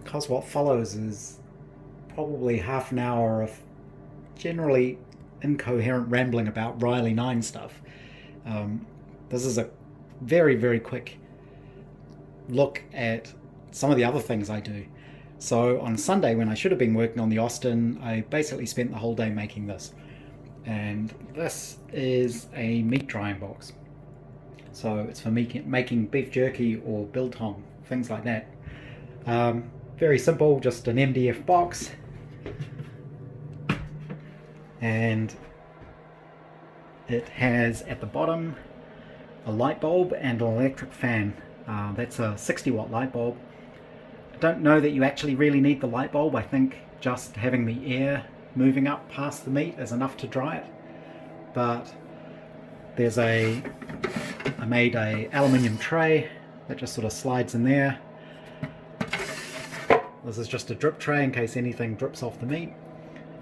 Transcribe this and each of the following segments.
because what follows is probably half an hour of generally incoherent rambling about Riley 9 stuff. Um, this is a very, very quick look at some of the other things I do. So on Sunday, when I should have been working on the Austin, I basically spent the whole day making this. And this is a meat drying box. So it's for making beef jerky or biltong, things like that. Very simple, just an MDF box. And it has at the bottom a light bulb and an electric fan. That's a 60-watt light bulb. I don't know that you actually really need the light bulb. I think just having the air moving up past the meat is enough to dry it. But I made a aluminium tray that just sort of slides in there. This is just a drip tray in case anything drips off the meat.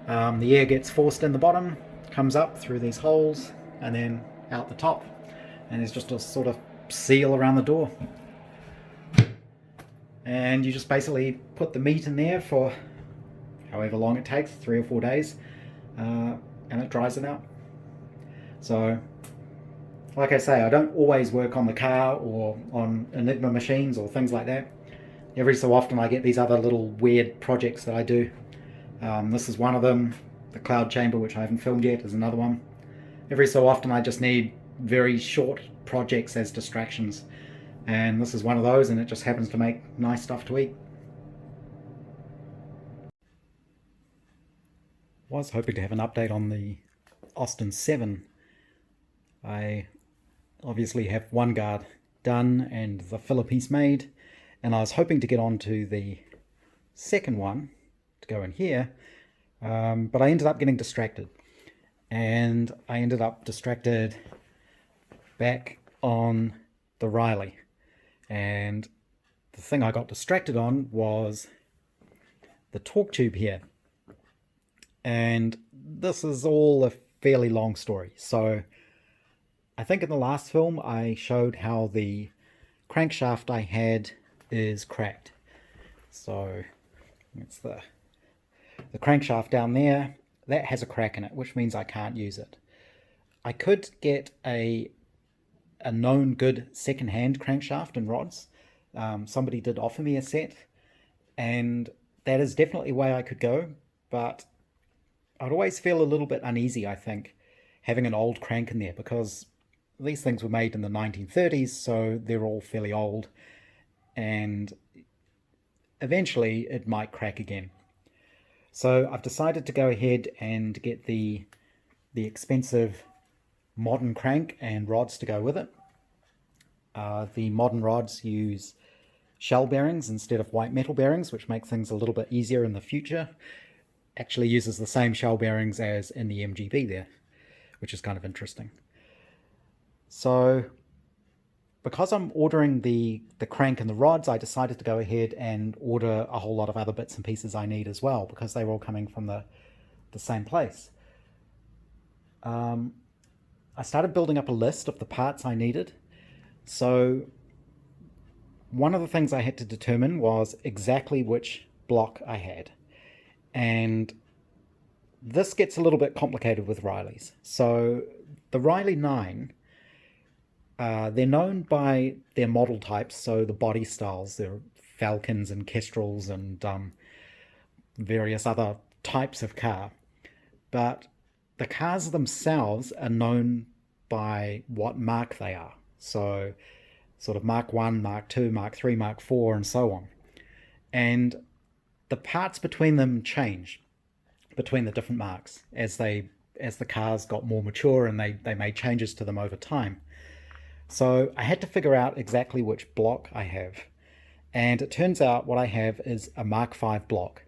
The air gets forced in the bottom, comes up through these holes, and then out the top. And there's just a sort of seal around the door. And you just basically put the meat in there for however long it takes, 3 or 4 days, and it dries it out. So, like I say, I don't always work on the car or on Enigma machines or things like that. Every so often I get these other little weird projects that I do. This is one of them. The cloud chamber, which I haven't filmed yet, is another one. Every so often I just need very short projects as distractions. And this is one of those, and it just happens to make nice stuff to eat. Was hoping to have an update on the Austin 7. I obviously have one guard done and the filler piece made, and I was hoping to get on to the second one to go in here, but I ended up getting distracted. And I ended up distracted back on the Riley. And the thing I got distracted on was the torque tube here. And this is all a fairly long story. So I think in the last film I showed how the crankshaft I had is cracked. So it's the crankshaft down there. That has a crack in it, which means I can't use it. I could get a known good second-hand crankshaft and rods. Somebody did offer me a set, and that is definitely a way I could go, but I'd always feel a little bit uneasy, I think, having an old crank in there, because these things were made in the 1930s, so they're all fairly old, and eventually it might crack again. So I've decided to go ahead and get the expensive modern crank and rods to go with it. The modern rods use shell bearings instead of white metal bearings, which make things a little bit easier in the future. Actually uses the same shell bearings as in the MGB there, which is kind of interesting. So because I'm ordering the crank and the rods, I decided to go ahead and order a whole lot of other bits and pieces I need as well, because they were all coming from the same place. I started building up a list of the parts I needed. So one of the things I had to determine was exactly which block I had. And this gets a little bit complicated with Rileys. So the Riley 9, they're known by their model types, so the body styles. There are Falcons and Kestrels and various other types of car. But the cars themselves are known by what mark they are. So sort of Mark 1, Mark 2, Mark 3, Mark 4, and so on. And the parts between them change between the different marks as the cars got more mature, and they made changes to them over time. So I had to figure out exactly which block I have. And it turns out what I have is a Mark 5 block,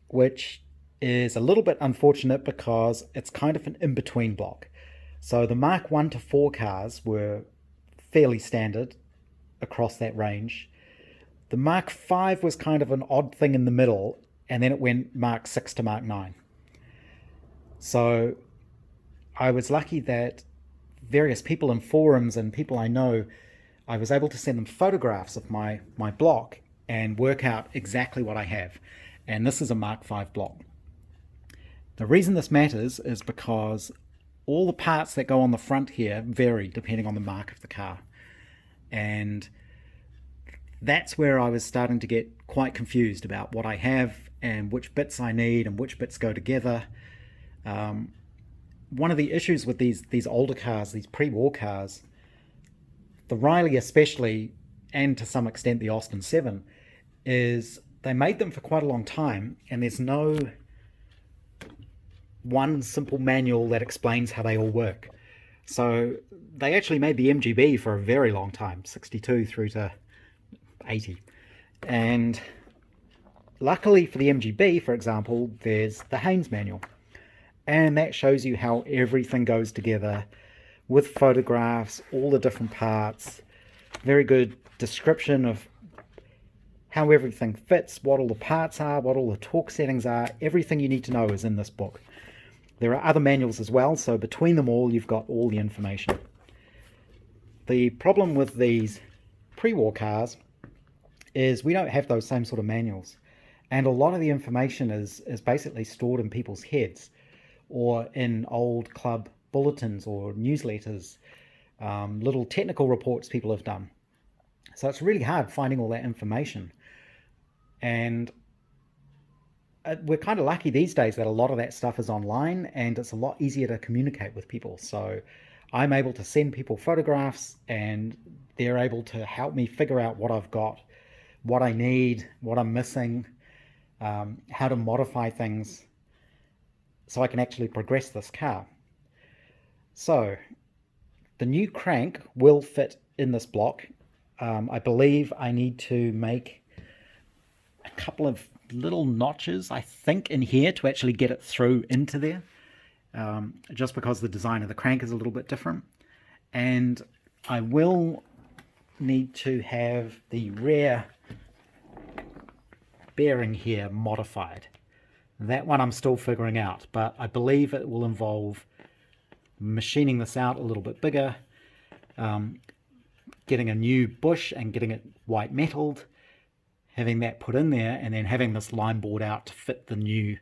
which is a little bit unfortunate because it's kind of an in-between block. So the Mark 1 to 4 cars were fairly standard across that range. The Mark 5 was kind of an odd thing in the middle, and then it went Mark 6 to Mark 9. So I was lucky that various people in forums and people I know, I was able to send them photographs of my block, and work out exactly what I have. And this is a Mark V block. The reason this matters is because all the parts that go on the front here vary depending on the mark of the car. And that's where I was starting to get quite confused about what I have and which bits I need and which bits go together. One of the issues with these older cars, these pre-war cars, the Riley especially, and to some extent the Austin 7, is they made them for quite a long time, and there's no one simple manual that explains how they all work. So they actually made the MGB for a very long time, 62 through to 80. And luckily for the MGB, for example, there's the Haynes manual. And that shows you how everything goes together with photographs, all the different parts, very good description of how everything fits, what all the parts are, what all the torque settings are. Everything you need to know is in this book. There are other manuals as well, so between them all you've got all the information. The problem with these pre-war cars is we don't have those same sort of manuals, and a lot of the information is basically stored in people's heads or in old club bulletins or newsletters, little technical reports people have done. So it's really hard finding all that information. And we're kind of lucky these days that a lot of that stuff is online and it's a lot easier to communicate with people. So I'm able to send people photographs and they're able to help me figure out what I've got, what I need, what I'm missing, how to modify things so I can actually progress this car. So the new crank will fit in this block. I believe I need to make a couple of little notches, I think, in here to actually get it through into there, just because the design of the crank is a little bit different. And I will need to have the rear bearing here modified. That one I'm still figuring out, but I believe it will involve machining this out a little bit bigger, getting a new bush and getting it white metalled, having that put in there, and then having this line board out to fit the new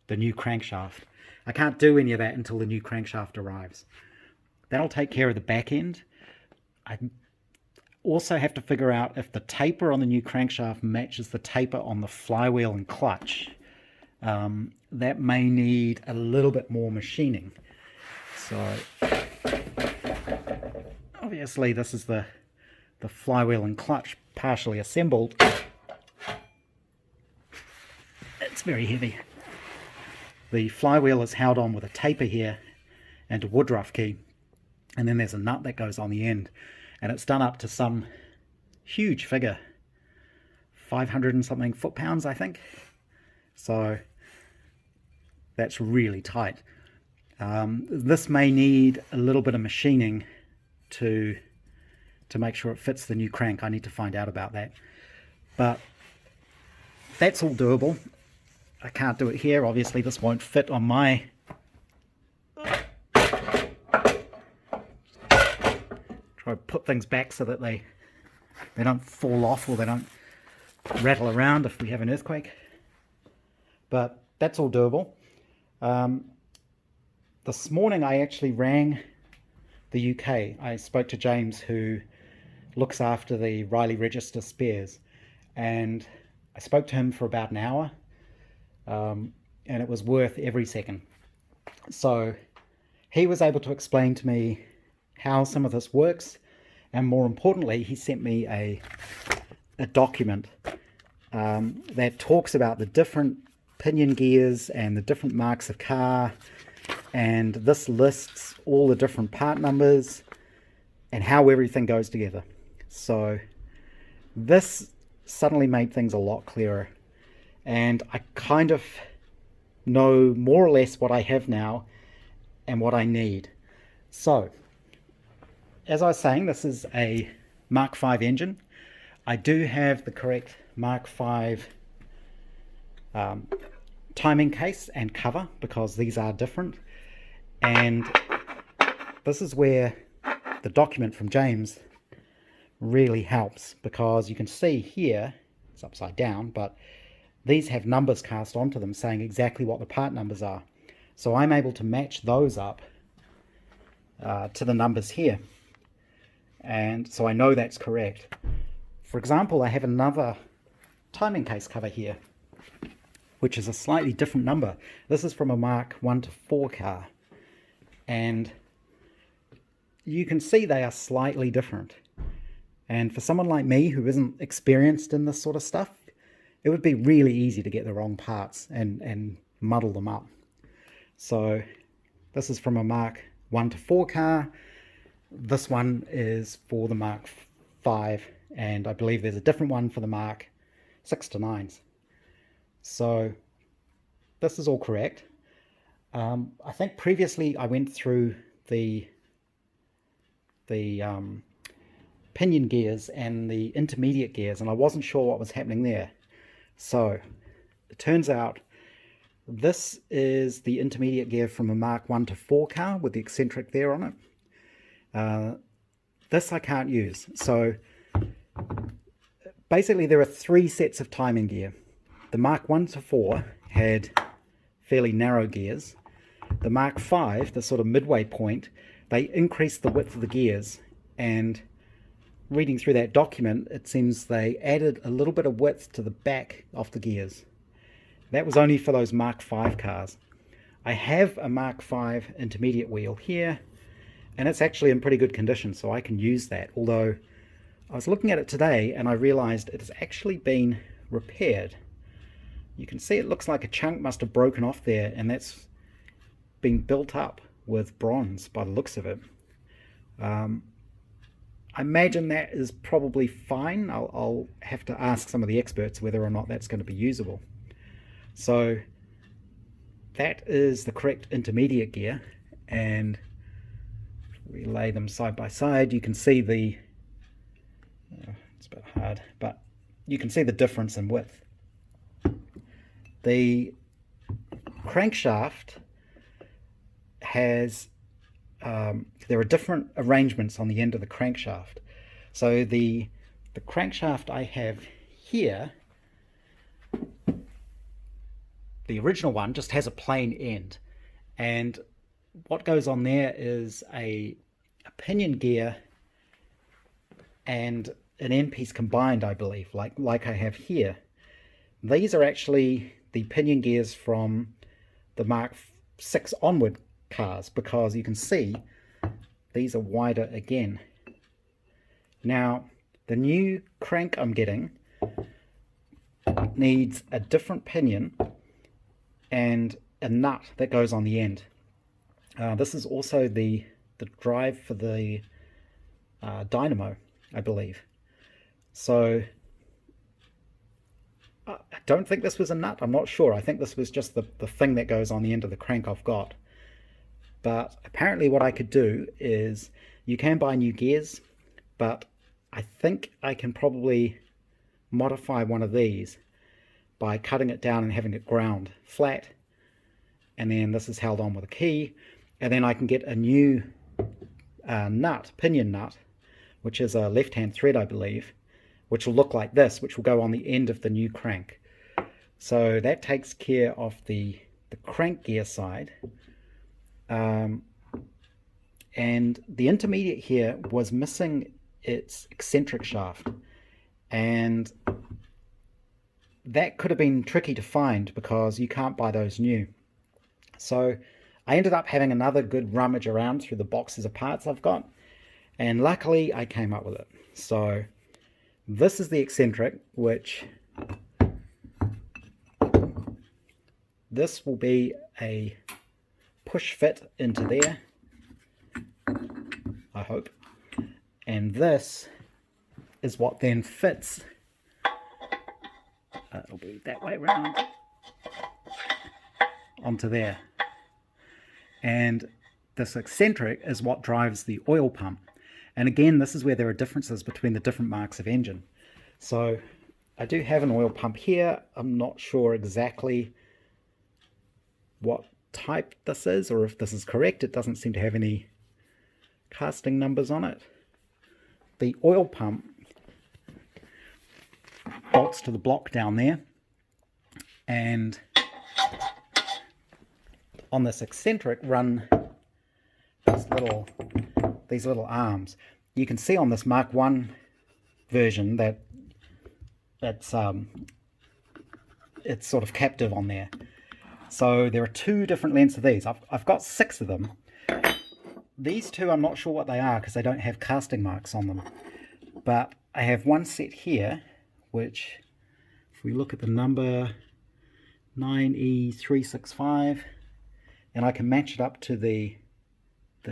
crankshaft. I can't do any of that until the new crankshaft arrives. That'll take care of the back end. I also have to figure out if the taper on the new crankshaft matches the taper on the flywheel and clutch. That may need a little bit more machining. So obviously this is the flywheel and clutch partially assembled. It's very heavy. The flywheel is held on with a taper here and a woodruff key, and then there's a nut that goes on the end, and it's done up to some huge figure, 500 and something foot-pounds, I think. So that's really tight. This may need a little bit of machining to make sure it fits the new crank. I need to find out about that, but that's all doable. I can't do it here. Obviously this won't fit on my try to put things back so that they don't fall off or they don't rattle around if we have an earthquake, but that's all doable. This morning I actually rang the UK. I spoke to James, who looks after the Riley Register spares, and I spoke to him for about an hour, and it was worth every second. So he was able to explain to me how some of this works, and more importantly he sent me a document that talks about the different pinion gears and the different marks of car, and this lists all the different part numbers and how everything goes together. So this suddenly made things a lot clearer, and I kind of know more or less what I have now and what I need. So as I was saying, this is a Mark V engine. I do have the correct Mark V timing case and cover, because these are different, and this is where the document from James really helps, because you can see here it's upside down, but these have numbers cast onto them saying exactly what the part numbers are. So I'm able to match those up to the numbers here. And so I know that's correct. For example, I have another timing case cover here, which is a slightly different number. This is from a Mark 1 to 4 car. And you can see they are slightly different. And for someone like me who isn't experienced in this sort of stuff, it would be really easy to get the wrong parts and muddle them up. So this is from a Mark 1 to 4 car. This one is for the Mark 5, and I believe there's a different one for the Mark 6 to 9s. So this is all correct. I think previously I went through the pinion gears and the intermediate gears, and I wasn't sure what was happening there. So it turns out this is the intermediate gear from a Mark 1 to 4 car with the eccentric there on it. This I can't use. So basically there are 3 sets of timing gear. The Mark 1 to 4 had fairly narrow gears. The Mark 5, the sort of midway point, they increased the width of the gears, and reading through that document, it seems they added a little bit of width to the back of the gears. That was only for those Mark 5 cars. I have a Mark 5 intermediate wheel here, and it's actually in pretty good condition, so I can use that. Although I was looking at it today and I realized it has actually been repaired. You can see it looks like a chunk must have broken off there, and that's been built up with bronze by the looks of it. I imagine that is probably fine. I'll have to ask some of the experts whether or not that's going to be usable. So that is the correct intermediate gear, and if we lay them side by side, you can see the it's a bit hard, but you can see the difference in width. The crankshaft has there are different arrangements on the end of the crankshaft. So the crankshaft I have here, the original one, just has a plain end, and what goes on there is a pinion gear and an end piece combined, I believe, like I have here. These are actually the pinion gears from the Mark 6 onward cars, because you can see these are wider again. Now the new crank I'm getting needs a different pinion and a nut that goes on the end. This is also the drive for the dynamo, I believe. So I don't think this was a nut. I'm not sure. I think this was just the thing that goes on the end of the crank I've got. But apparently what I could do is, you can buy new gears, but I think I can probably modify one of these by cutting it down and having it ground flat, and then this is held on with a key, and then I can get a new pinion nut, which is a left-hand thread, I believe, which will look like this, which will go on the end of the new crank. So that takes care of the crank gear side. And the intermediate here was missing its eccentric shaft, and that could have been tricky to find because you can't buy those new. So I ended up having another good rummage around through the boxes of parts I've got, and luckily I came up with it. So this is the eccentric, which this will be a push fit into there, I hope, and this is what then fits. It'll be that way around onto there, and this eccentric is what drives the oil pump. And again, this is where there are differences between the different marks of engine. So I do have an oil pump here. I'm not sure exactly what type this is, or if this is correct. It doesn't seem to have any casting numbers on it. The oil pump bolts to the block down there, and on this eccentric run these little arms. You can see on this Mark 1 version that it's sort of captive on there. So there are two different lengths of these. I've got 6 of them. These two I'm not sure what they are because they don't have casting marks on them. But I have one set here, which, if we look at the number 9E365, and I can match it up to the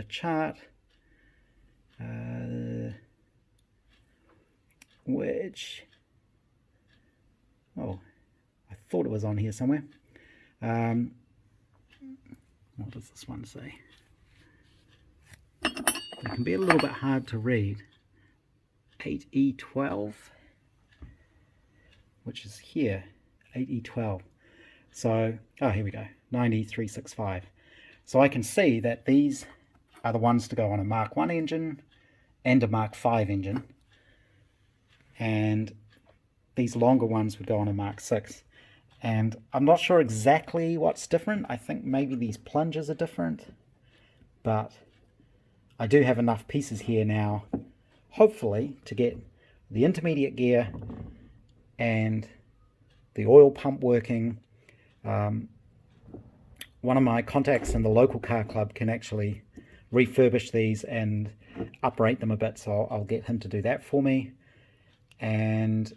chart, which, oh, I thought it was on here somewhere. What does this one say? It can be a little bit hard to read. 8E12, which is here, 8E12. So, oh, here we go, 9E365. So I can see that these are the ones to go on a Mark 1 engine and a Mark 5 engine. And these longer ones would go on a Mark 6. And I'm not sure exactly what's different. I think maybe these plungers are different. But I do have enough pieces here now, hopefully, to get the intermediate gear and the oil pump working. One of my contacts in the local car club can actually refurbish these and uprate them a bit, so I'll get him to do that for me. And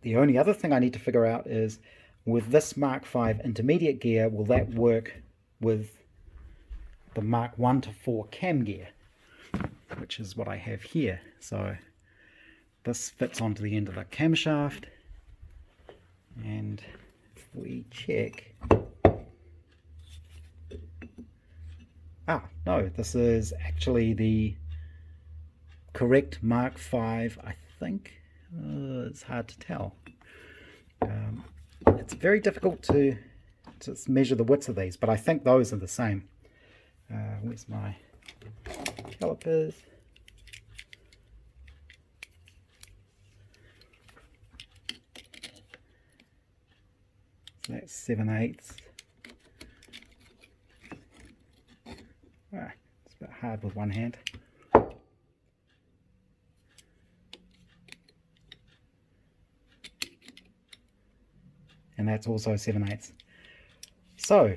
the only other thing I need to figure out is, with this Mark 5 intermediate gear, will that work with the Mark 1 to 4 cam gear, which is what I have here. So this fits onto the end of the camshaft, and if we check, no, this is actually the correct Mark 5, I think. It's hard to tell. It's very difficult to measure the widths of these, but I think those are the same. Where's my calipers? So that's 7/8. It's a bit hard with one hand. And that's also 7/8. So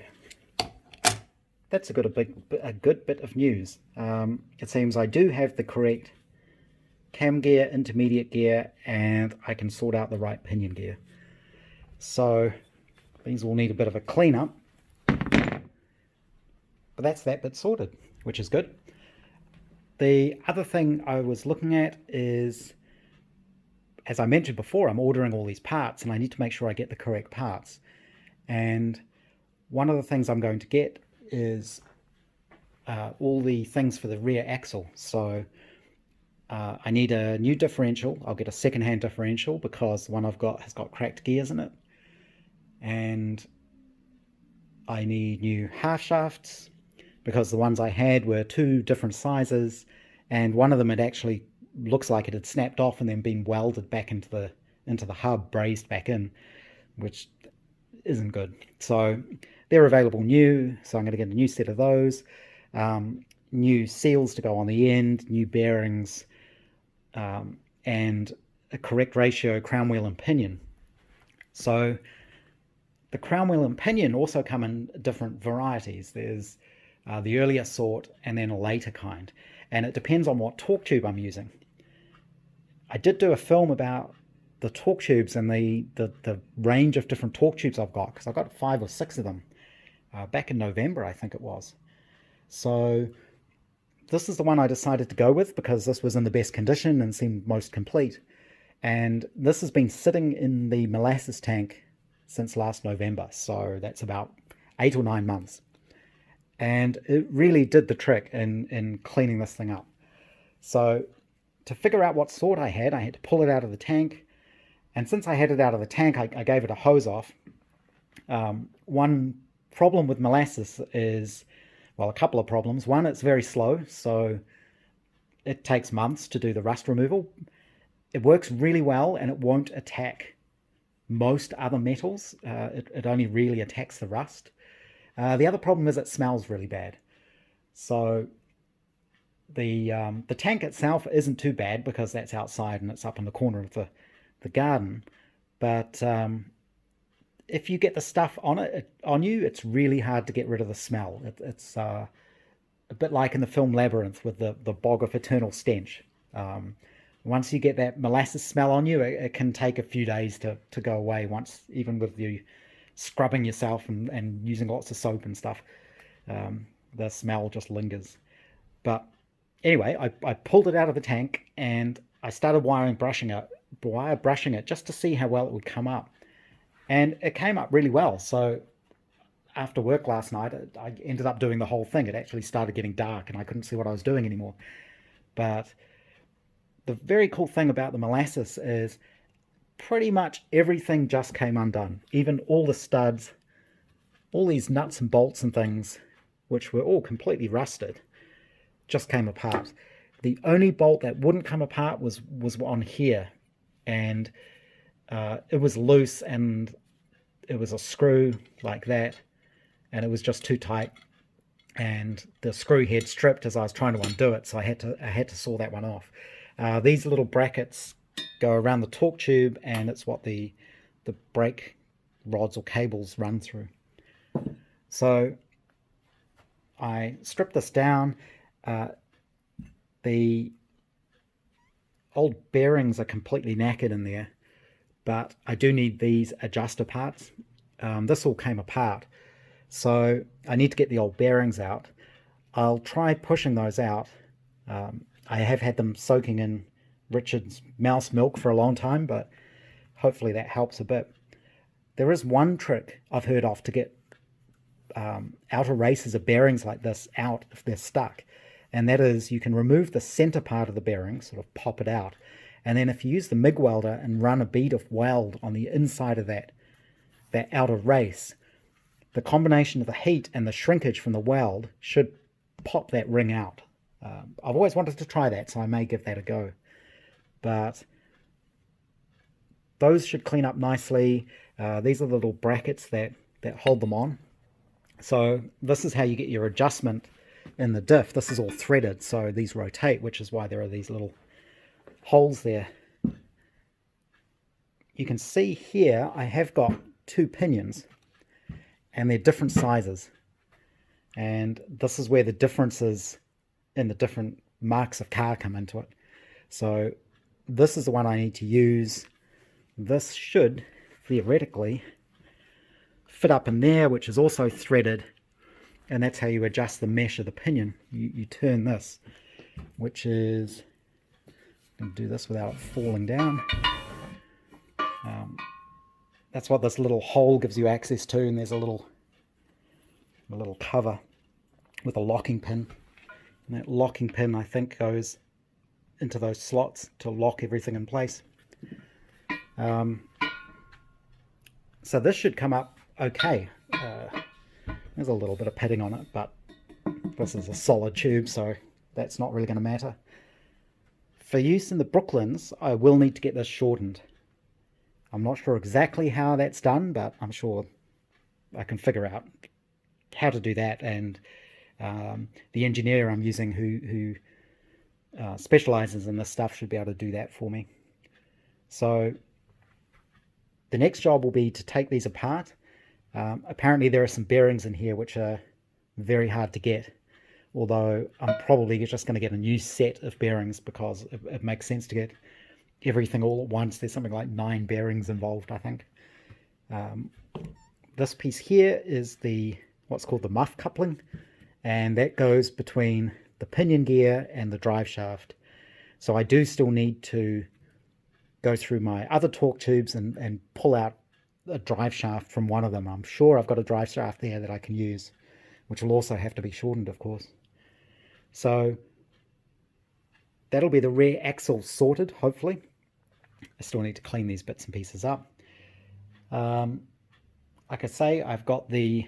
that's a good bit of news. It seems I do have the correct cam gear, intermediate gear, and I can sort out the right pinion gear. So these will need a bit of a cleanup, but that's that bit sorted, which is good. The other thing I was looking at is, as I mentioned before, I'm ordering all these parts and I need to make sure I get the correct parts. And one of the things I'm going to get is all the things for the rear axle. So I need a new differential. I'll get a second-hand differential because the one I've got has got cracked gears in it. And I need new half shafts because the ones I had were 2 different sizes, and one of them had actually looks like it had snapped off and then been welded back into the hub, brazed back in, which isn't good. So they're available new, so I'm going to get a new set of those, new seals to go on the end, new bearings, and a correct ratio crown wheel and pinion. So the crown wheel and pinion also come in different varieties. There's the earlier sort and then a later kind, and it depends on what torque tube I'm using. I did do a film about the torque tubes and the range of different torque tubes I've got, because I've got 5 or 6 of them back in November, I think it was. So this is the one I decided to go with because this was in the best condition and seemed most complete. And this has been sitting in the molasses tank since last November, so that's about 8 or 9 months. And it really did the trick in cleaning this thing up. So to figure out what sort I had to pull it out of the tank. And since I had it out of the tank, I gave it a hose off. One problem with molasses is, well, a couple of problems. One, it's very slow, so it takes months to do the rust removal. it works really well, and it won't attack most other metals. It only really attacks the rust. The other problem is it smells really bad. So the tank itself isn't too bad because that's outside and it's up in the corner of the garden. But if you get the stuff on you, it's really hard to get rid of the smell. It's a bit like in the film Labyrinth with the bog of eternal stench. Once you get that molasses smell on you, it can take a few days to go away, once, even with you scrubbing yourself and using lots of soap and stuff. The smell just lingers. But anyway, I pulled it out of the tank and I started wire brushing it just to see how well it would come up. And it came up really well. So after work last night, I ended up doing the whole thing. It actually started getting dark and I couldn't see what I was doing anymore. But the very cool thing about the molasses is pretty much everything just came undone. Even all the studs, all these nuts and bolts and things, which were all completely rusted, just came apart. The only bolt that wouldn't come apart was on here, and it was loose, and it was a screw like that, and it was just too tight, and the screw head stripped as I was trying to undo it, so I had to saw that one off. These little brackets go around the torque tube, and it's what the brake rods or cables run through. So I stripped this down. The old bearings are completely knackered in there, but I do need these adjuster parts. This all came apart, so I need to get the old bearings out. I'll try pushing those out. I have had them soaking in Richard's mouse milk for a long time, but hopefully that helps a bit. There is one trick I've heard of to get outer races of bearings like this out if they're stuck, and that is you can remove the center part of the bearing, sort of pop it out, and then if you use the MIG welder and run a bead of weld on the inside of that outer race, the combination of the heat and the shrinkage from the weld should pop that ring out. I've always wanted to try that, so I may give that a go. But those should clean up nicely. These are the little brackets that hold them on. So this is how you get your adjustment in the diff. This is all threaded, so these rotate, which is why there are these little holes there. You can see here I have got two pinions, and they're different sizes. And this is where the differences in the different marks of car come into it. So this is the one I need to use. This should theoretically fit up in there, which is also threaded, and that's how you adjust the mesh of the pinion. You turn this, which is, I'm going to do this without it falling down. That's what this little hole gives you access to, and there's a little cover with a locking pin. And that locking pin, I think, goes into those slots to lock everything in place. So this should come up okay. There's a little bit of padding on it, but this is a solid tube, so that's not really going to matter. For use in the Brooklands, I will need to get this shortened. I'm not sure exactly how that's done, but I'm sure I can figure out how to do that, and the engineer I'm using who specializes in this stuff should be able to do that for me. So the next job will be to take these apart. Apparently there are some bearings in here which are very hard to get, although I'm probably just going to get a new set of bearings because it makes sense to get everything all at once. There's something like 9 bearings involved, I think. This piece here is what's called the muff coupling, and that goes between the pinion gear and the drive shaft. So I do still need to go through my other torque tubes and pull out a drive shaft from one of them. I'm sure I've got a drive shaft there that I can use, which will also have to be shortened, of course. So that'll be the rear axle sorted, hopefully. I still need to clean these bits and pieces up. Like I say, I've got the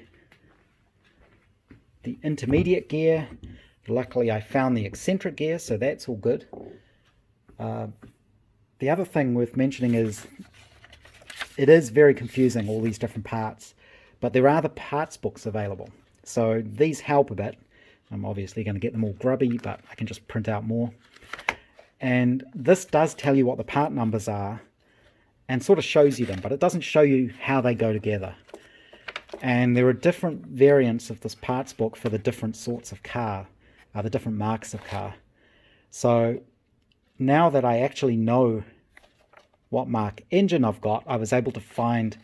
intermediate gear. Luckily I found the eccentric gear, so that's all good. the other thing worth mentioning is it is very confusing, all these different parts, but there are the parts books available. So these help a bit. I'm obviously going to get them all grubby, but I can just print out more. And this does tell you what the part numbers are and sort of shows you them, but it doesn't show you how they go together. And there are different variants of this parts book for the different sorts of car, the different marks of car. So now that I actually know what mark engine I've got, I was able to find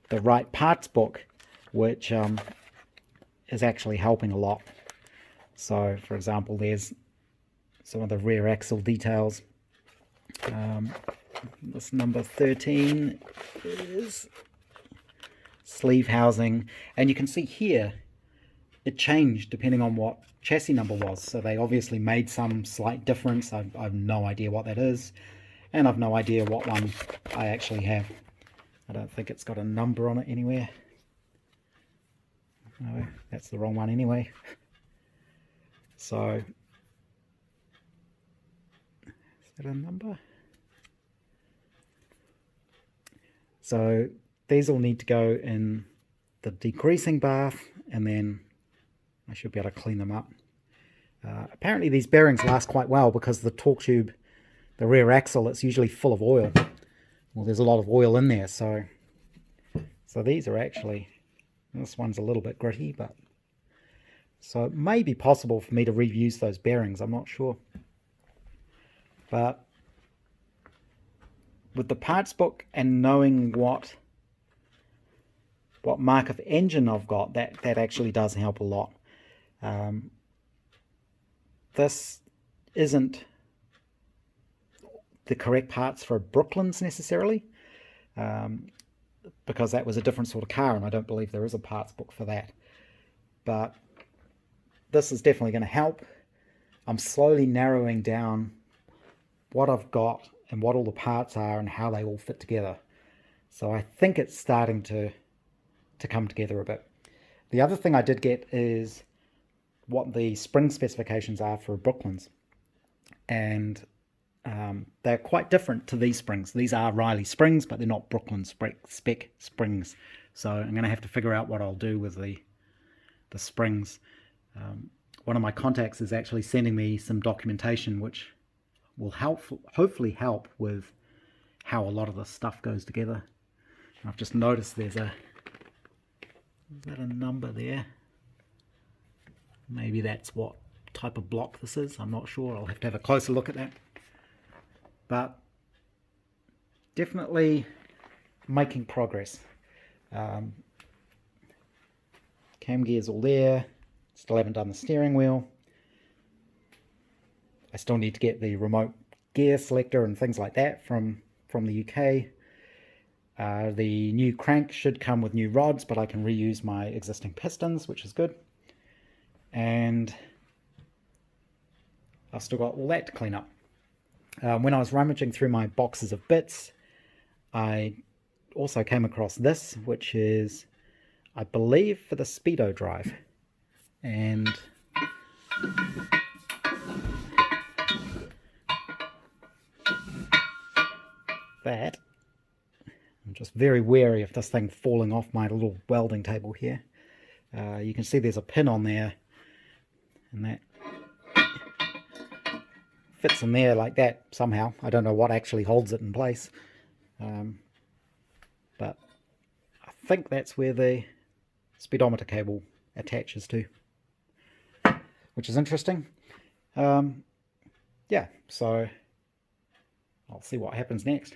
the right parts book, which is actually helping a lot. So for example, there's some of the rear axle details. This number 13 is sleeve housing, and you can see here it changed depending on what chassis number was, so they obviously made some slight difference. I've no idea what that is, and I've no idea what one I actually have. I don't think it's got a number on it anywhere. No, that's the wrong one anyway. So is that a number? So these all need to go in the degreasing bath, and then I should be able to clean them up. Apparently these bearings last quite well because the torque tube, the rear axle, it's usually full of oil. Well, there's a lot of oil in there, so these are actually, this one's a little bit gritty, but so it may be possible for me to reuse those bearings, I'm not sure. But with the parts book and knowing what mark of engine I've got, that actually does help a lot. This isn't the correct parts for Brooklands necessarily, because that was a different sort of car, and I don't believe there is a parts book for that. But this is definitely going to help. I'm slowly narrowing down what I've got and what all the parts are and how they all fit together. So I think it's starting to come together a bit. The other thing I did get is what the spring specifications are for Brooklands, and they're quite different to these springs. These are Riley springs, but they're not Brooklands spec springs. So I'm going to have to figure out what I'll do with the springs. One of my contacts is actually sending me some documentation which will hopefully help with how a lot of this stuff goes together. I've just noticed there's is that a number there? Maybe that's what type of block this is. I'm not sure. I'll have to have a closer look at that. But definitely making progress. Cam gear's all there. Still haven't done the steering wheel. I still need to get the remote gear selector and things like that from the UK. The new crank should come with new rods, but I can reuse my existing pistons, which is good. And I've still got all that to clean up. When I was rummaging through my boxes of bits, I also came across this, which is, I believe, for the speedo drive. And that, I'm just very wary of this thing falling off my little welding table here. You can see there's a pin on there, and that fits in there like that somehow. I don't know what actually holds it in place, but I think that's where the speedometer cable attaches to, which is interesting. Yeah, so I'll see what happens next.